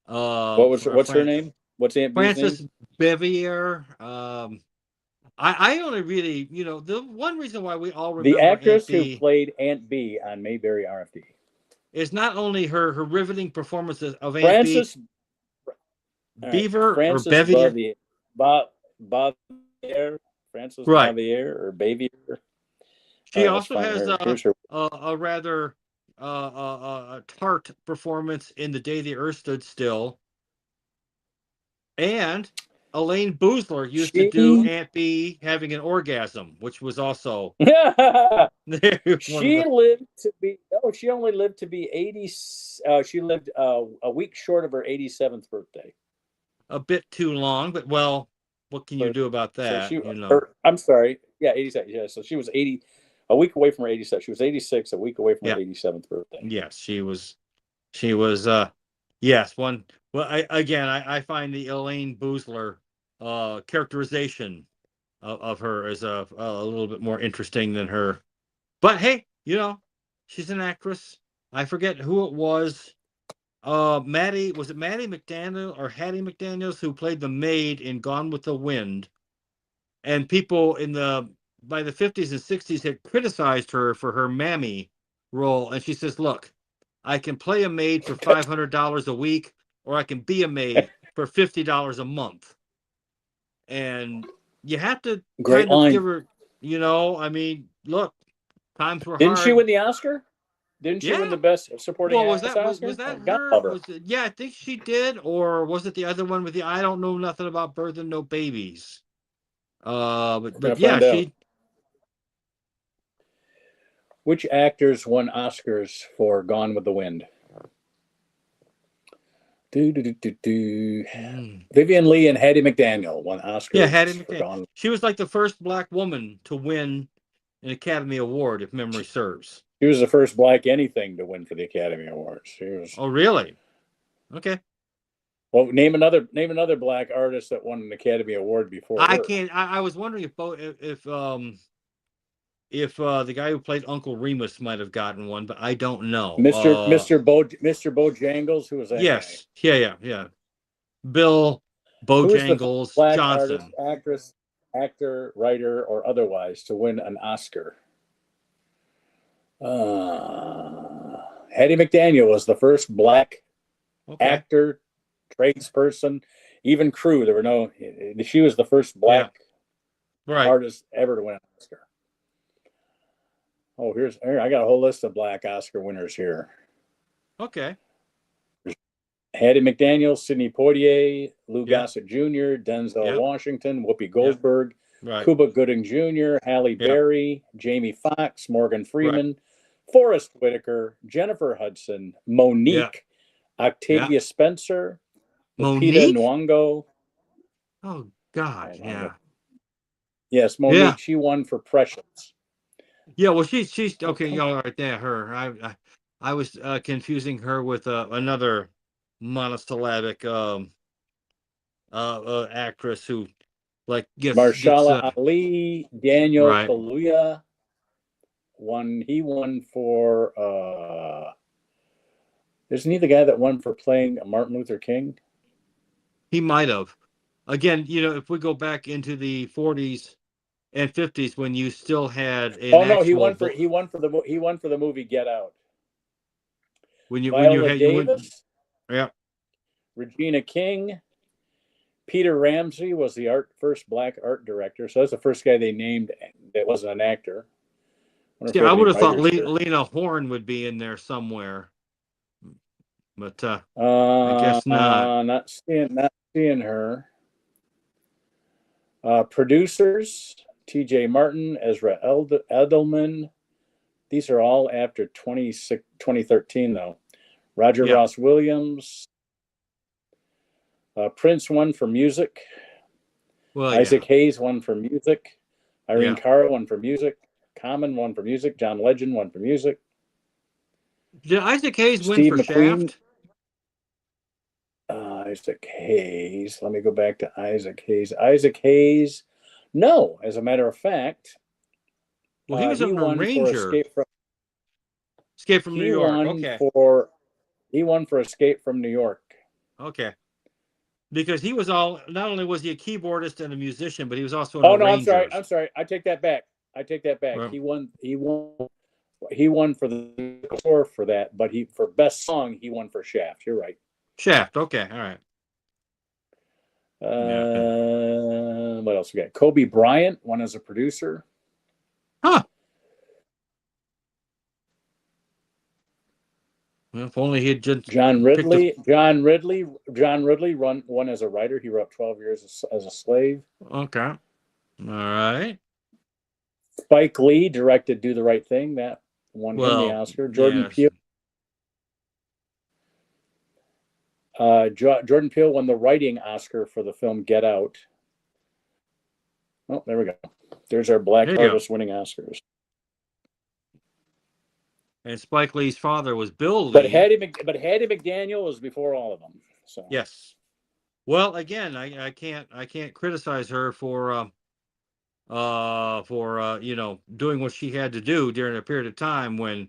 What's her name? What's Aunt B's Frances name? Bevier. I only really, the one reason why we all remember the actress Aunt B who played Aunt B on Mayberry RFD is not only her riveting performances of Aunt Frances Beaver Frances or Bevier. Bavier, Frances Right. Bavier or Bavier. She also has a rather tart performance in The Day the Earth Stood Still. And Elaine Boozler used to do Aunt B having an orgasm, which was also. She only lived to be 80. She lived a week short of her 87th birthday. A bit too long, but well, what can you do about that? So I'm sorry. Yeah, 87. Yeah, so she was 80, a week away from her 87. She was 86, a week away from her 87th birthday. Yes, she was. Yes, one. Well, I find the Elaine Boozler characterization of her as a little bit more interesting than her. But hey, she's an actress. I forget who it was. Was it Maddie McDaniel or Hattie McDaniels who played the maid in Gone with the Wind? And people by the 50s and 60s had criticized her for her mammy role. And she says, look, I can play a maid for $500 a week, or I can be a maid for $50 a month. And you have to give her, I mean, look, times were hard. Didn't she win the Oscar? Didn't she win the best supporting actress Oscar? Was that her? I think she did. Or was it the other one with I don't know nothing about birth and no babies. But yeah, she. Which actors won Oscars for Gone with the Wind? Vivian Leigh and Hattie McDaniel won Oscars. Yeah, Hattie for McDaniel. Gone. She was like the first black woman to win an Academy Award, if memory serves. She was the first black anything to win for the Academy Awards. She was. Oh, really? Okay. Well, name another black artist that won an Academy Award before. I her. can't. I was wondering if the guy who played Uncle Remus might have gotten one, but I don't know. Mr. Bojangles, who was that Yes. guy? Yeah. Bill Bojangles Black Johnson. artist, actress, actor, writer, or otherwise to win an Oscar. Hattie McDaniel was the first black actor, tradesperson, even crew. There were no. She was the first black artist ever to win an Oscar. Oh, here I got a whole list of black Oscar winners here. Okay. Hattie McDaniel, Sidney Poitier, Lou Gossett Jr., Denzel Washington, Whoopi Goldberg, Cuba Gooding Jr., Halle Berry, Jamie Foxx, Morgan Freeman, Forrest Whitaker, Jennifer Hudson, Monique, Octavia Spencer, Lupita Nyong'o. Oh God, Yes, Monique. She won for Precious. Yeah, well, she's okay. All right, there, her. I was confusing her with another monosyllabic actress who, like, Mahershala Ali, Daniel Kaluuya won. He won for. Isn't he the guy that won for playing Martin Luther King? He might have. Again, if we go back into the 40s and 50s when you still had he won for the movie Get Out. Viola Davis, Regina King, Peter Ramsey was the first black art director. So that's the first guy they named that wasn't an actor. I would have thought Lena Horne would be in there somewhere, but I guess not. Not seeing her. Producers: T.J. Martin, Ezra Edelman. These are all after 2013, though. Roger Ross Williams. Prince won for music. Isaac Hayes won for music. Irene Cara won for music. Common won for music. John Legend won for music. Did Isaac Hayes win for Shaft? Isaac Hayes. Let me go back to Isaac Hayes. Isaac Hayes. No, as a matter of fact. Well, he was a Ranger. Escape from New York. Okay. He won for Escape from New York. Okay. Because he was not only was he a keyboardist and a musician, but he was also an arranger. I'm sorry. I take that back. Right. He won for the score for that, but for best song he won for Shaft. You're right. Shaft. Okay. All right. What else we got? Kobe Bryant won as a producer. Huh. Well, if only he had just John Ridley won as a writer. He wrote 12 Years as a Slave. Okay. All right. Spike Lee directed Do the Right Thing. That won him the Oscar. Jordan Peele. Jordan Peele won the writing Oscar for the film Get Out. Oh, there we go. There's our black artist winning Oscars. And Spike Lee's father was Bill Lee. But Hattie McDaniel was before all of them. So yes. Well, again, I can't criticize her for doing what she had to do during a period of time when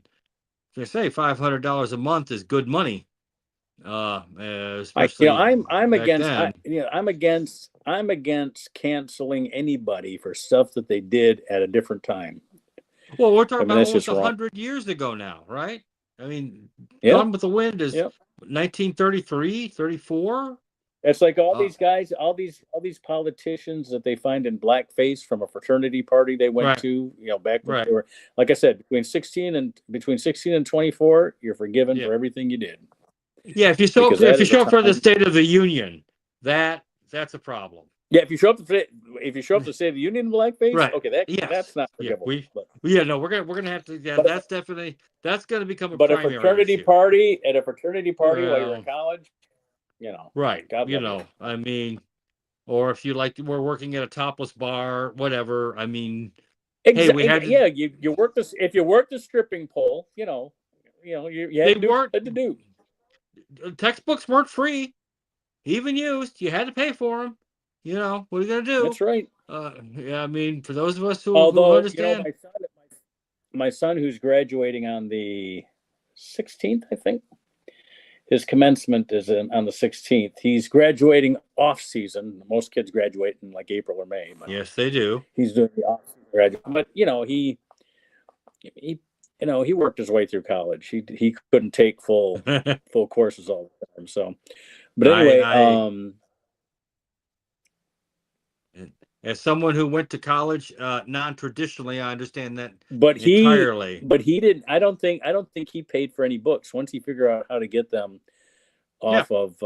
they say $500 a month is good money. Especially I'm against canceling anybody for stuff that they did at a different time. Well, we're talking about almost 100 years ago now, right? I mean, Gone with the Wind is 1933, 34. It's like all these guys, all these politicians that they find in blackface from a fraternity party they went to, back when they were, like I said, between 16 and 24, you're forgiven for everything you did. Yeah, if you show up for the State of the Union, that's a problem. Yeah, if you show up to State of the Union in blackface, okay, that's not forgivable. We're gonna have to. Yeah, that's gonna become a primary fraternity issue. party while you're in college, Right. God You love know, I mean, or if you like, we're working at a topless bar, whatever. I mean, hey, we had to, Yeah, you work this if you work the stripping pole, you they had to do what weren't, you had to do. textbooks weren't free, even used. You had to pay for them. You know, what are you going to do? That's right. Yeah, I mean, for those of us who Although, understand. my son who's graduating on the 16th, I think. His commencement is on the 16th. He's graduating off season. Most kids graduate in like April or May, but Yes, they do. he's doing the off season graduate. But he worked his way through college. He couldn't take full courses all the time. So, but anyway, as someone who went to college non-traditionally, I understand that but entirely. he didn't. I don't think he paid for any books. Once he figured out how to get them off of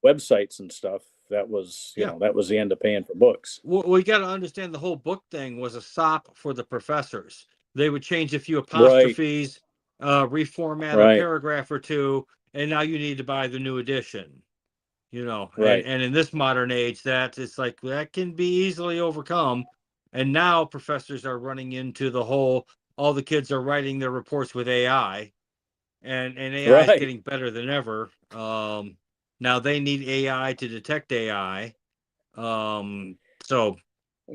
websites and stuff, that was that was the end of paying for books. We got to understand the whole book thing was a sop for the professors. They would change a few apostrophes, reformat a paragraph or two, and now you need to buy the new edition. And in this modern age, it's like that can be easily overcome. And now professors are running into all the kids are writing their reports with AI, and AI is getting better than ever. Now they need AI to detect AI. So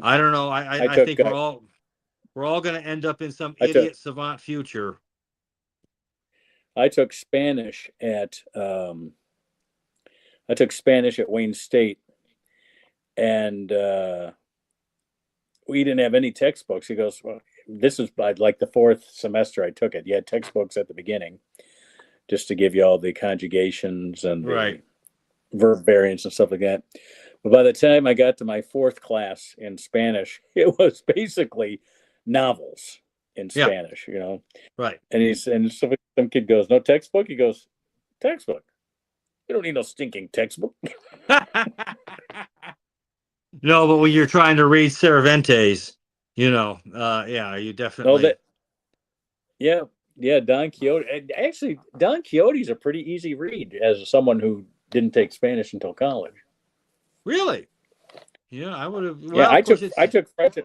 I don't know. I think we're all going to end up in some idiot savant future. I took Spanish at Wayne State, and we didn't have any textbooks. He goes, well, this is like the fourth semester I took it. You had textbooks at the beginning just to give you all the conjugations and the verb variants and stuff like that. But by the time I got to my fourth class in Spanish, it was basically novels in Spanish, Right. And some kid goes, no textbook? He goes, textbook? You don't need no stinking textbook. No, but when you're trying to read Cervantes, you definitely. Don Quixote. Actually, Don Quixote's a pretty easy read as someone who didn't take Spanish until college. Really? Yeah, I would have. Well, I took French.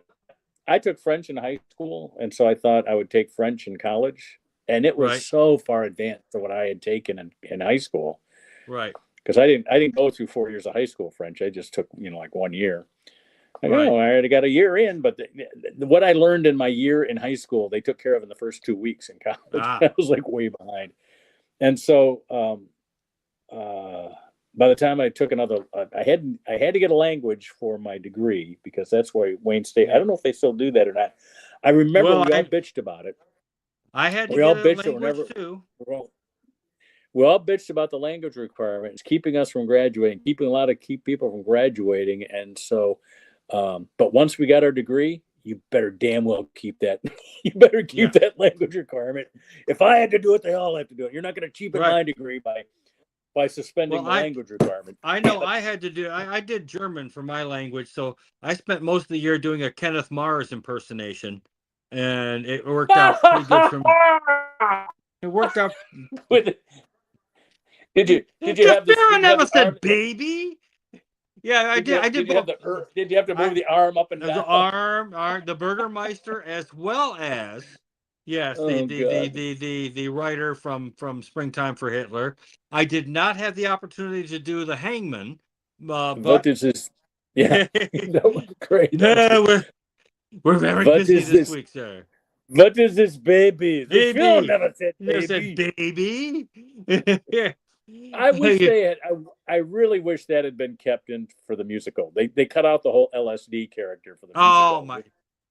I took French in high school, and so I thought I would take French in college, and it was so far advanced to what I had taken in high school. Right. Because I didn't go through 4 years of high school French. I just took like 1 year. I already got a year in, but what I learned in my year in high school, they took care of in the first 2 weeks in college. I was like way behind, and so by the time I took another, I had to get a language for my degree because that's why Wayne State. I don't know if they still do that or not. I remember we all bitched about it. I had to get a language too. We all bitched about the language requirements, keeping us from graduating, keeping a lot of people from graduating. And so, but once we got our degree, you better damn well keep that. You better keep that language requirement. If I had to do it, they all have to do it. You're not going to cheapen my degree by suspending the language requirement. I know I had to do. I did German for my language, so I spent most of the year doing a Kenneth Mars impersonation, and it worked out pretty good for me. It worked out. Did you have the? I never said baby. Yeah, I did. Did you have to move the arm up and down? The arm, the Burgermeister, as well as the writer from Springtime for Hitler. I did not have the opportunity to do the Hangman. What is this? Yeah, that was great. No, we're very busy this week, sir. What is this baby? The film never said baby. I wish they had. I really wish that had been kept in for the musical. They cut out the whole LSD character for the musical. Oh my!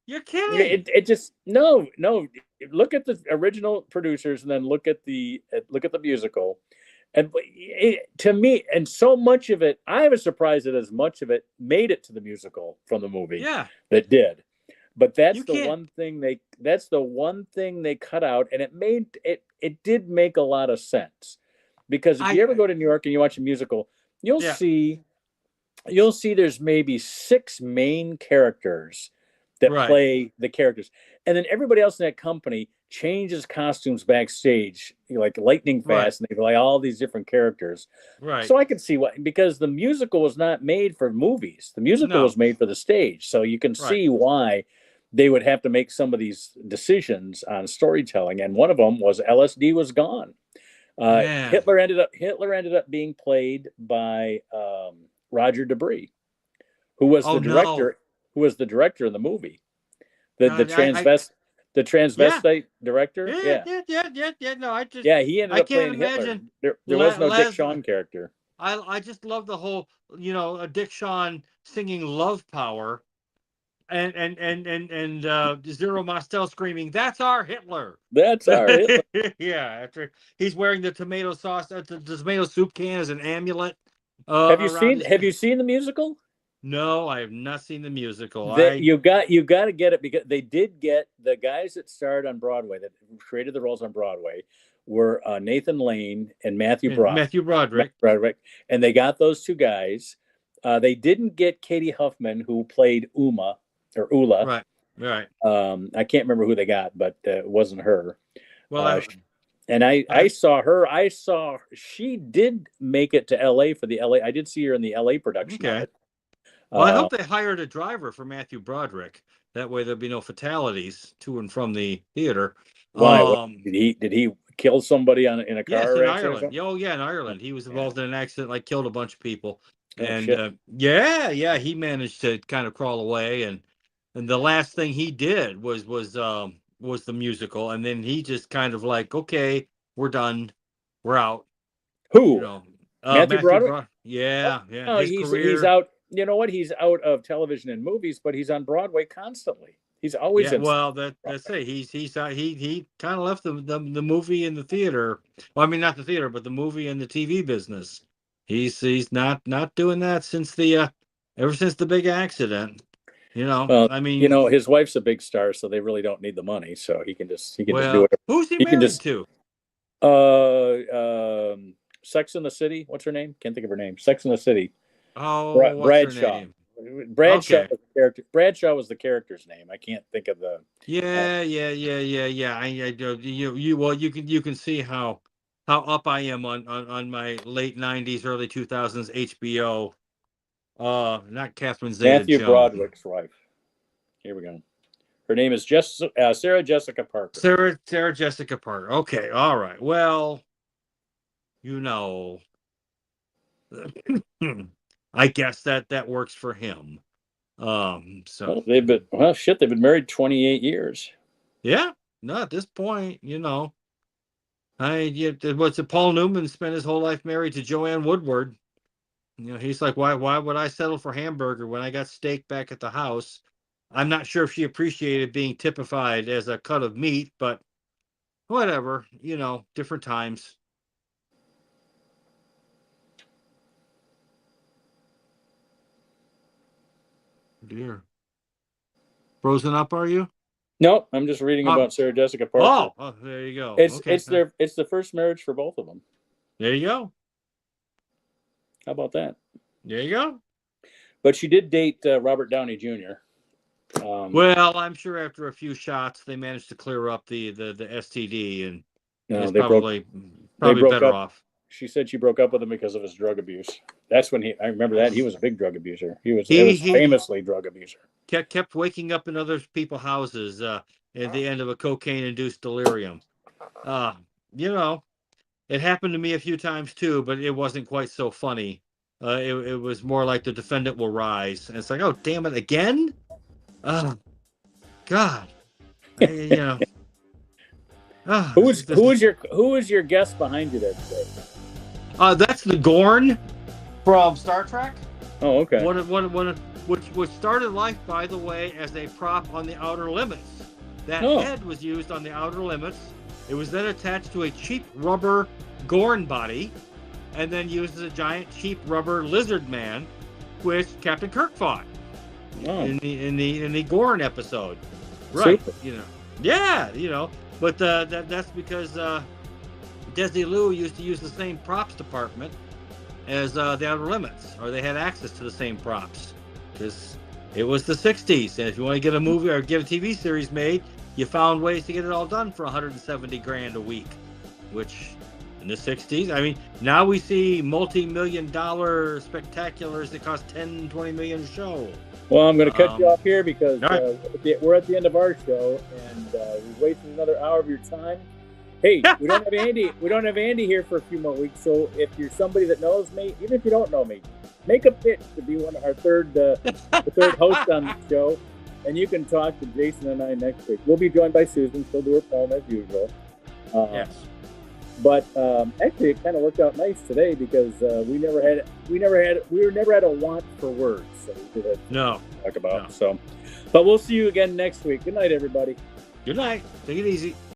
You're kidding. It just no. Look at the original producers and then look at the musical, and to me, and so much of it, I was surprised that as much of it made it to the musical from the movie. Yeah, that did. But that's the one thing they cut out, and it did make a lot of sense. Because if you ever go to New York and you watch a musical, you'll see there's maybe 6 main characters that Right. play the characters, and then everybody else in that company changes costumes backstage, like lightning fast, and they play all these different characters. Right. So I could see what, because the musical was not made for movies. The musical No. was made for the stage. So you can Right. see why they would have to make some of these decisions on storytelling. And one of them was LSD was gone. Man. Hitler ended up being played by Roger Debris, who was Oh, the director. no. Who was the director of the movie? The transvestite director. Yeah. No, He ended I up can't playing Hitler. imagine. There was no Dick Les- Shawn character. I just love the whole, a Dick Shawn singing "Love Power," and Zero Mostel screaming, "That's our Hitler." That's our Hitler. Yeah, after he's wearing the tomato sauce, the tomato soup can as an amulet. Have you around seen the musical? No, I have not seen the musical. You got to get it, because they did get the guys that starred on Broadway, that created the roles on Broadway, were Nathan Lane and Matthew Broderick, and they got those two guys. They didn't get Katie Huffman, who played Ula. Right. I can't remember who they got, but it wasn't her. Well, I saw her. She did make it to LA for the LA. I did see her in the LA production. Okay. Of it. Well, I hope they hired a driver for Matthew Broderick. That way, there'll be no fatalities to and from the theater. Why? Did he kill somebody in a car? Yes, in accident? Ireland. Oh, yeah, in Ireland. He was involved in an accident, like killed a bunch of people. Oh, And shit. he managed to kind of crawl away. And the last thing he did was the musical. And then he just kind of like, okay, we're done, we're out. Who? Matthew Broderick? Yeah. No, he's out. You know what? He's out of television and movies, but he's on Broadway constantly. He's always in. Well, that's it. He's out. He kind of left the movie and the theater. Well, I mean, not the theater, but the movie and the TV business. He's not doing that since ever since the big accident. I mean, his wife's a big star, so they really don't need the money. So he can just do it. Who's he married to? Sex in the City. What's her name? Can't think of her name. Sex in the City. Oh, Bradshaw. Bradshaw was the character. Bradshaw was the character's name. I can't think of the. Yeah. You can see how up I am on my late '90s, early 2000s HBO. Not Catherine Zeta-Jones. Matthew Broderick's wife. Here we go. Her name is Sarah Jessica Parker. Sarah Jessica Parker. Okay, all right. Well, I guess that works for him. So they've been married 28 years. Yeah. No, at this point, Paul Newman spent his whole life married to Joanne Woodward. He's like, why would I settle for hamburger when I got steak back at the house? I'm not sure if she appreciated being typified as a cut of meat, but whatever, different times. Dear. Frozen up, are you? No, I'm just reading about Sarah Jessica Parker. Oh, there you go. It's the first marriage for both of them. There you go. How about that? There you go. But she did date Robert Downey Jr. Well, I'm sure after a few shots, they managed to clear up the STD, and it's they probably broke better up. off. She said she broke up with him because of his drug abuse. That's when I remember that he was a big drug abuser. He was famously drug abuser. Kept waking up in other people's houses at the end of a cocaine-induced delirium. It happened to me a few times too, but it wasn't quite so funny. It was more like the defendant will rise, and it's like, oh, damn it, again? Oh, God. Who was your guest behind you there today? That's the Gorn from Star Trek. Oh, okay. Which started life, by the way, as a prop on the Outer Limits. That head was used on the Outer Limits. It was then attached to a cheap rubber Gorn body, and then used as a giant cheap rubber lizard man, which Captain Kirk fought in the Gorn episode. Right. Super. But that's because Desilu used to use the same props department as the Outer Limits, or they had access to the same props, because It was the 60s. And if you want to get a movie or get a TV series made, you found ways to get it all done for 170 grand a week, which in the 60s, I mean, now we see multi-million-dollar spectaculars that cost 10, 20 million a show. Well, I'm going to cut you off here because right. We're at the end of our show, and we've wasted another hour of your time. Hey, we don't have Andy. We don't have Andy here for a few more weeks. So if you're somebody that knows me, even if you don't know me, make a pitch to be one of our third host on the show, and you can talk to Jason and I next week. We'll be joined by Susan. She'll do her poem as usual. Yes. But actually, it kind of worked out nice today because we never had a want for words. So we did no talk about. No. So, but we'll see you again next week. Good night, everybody. Good night. Take it easy.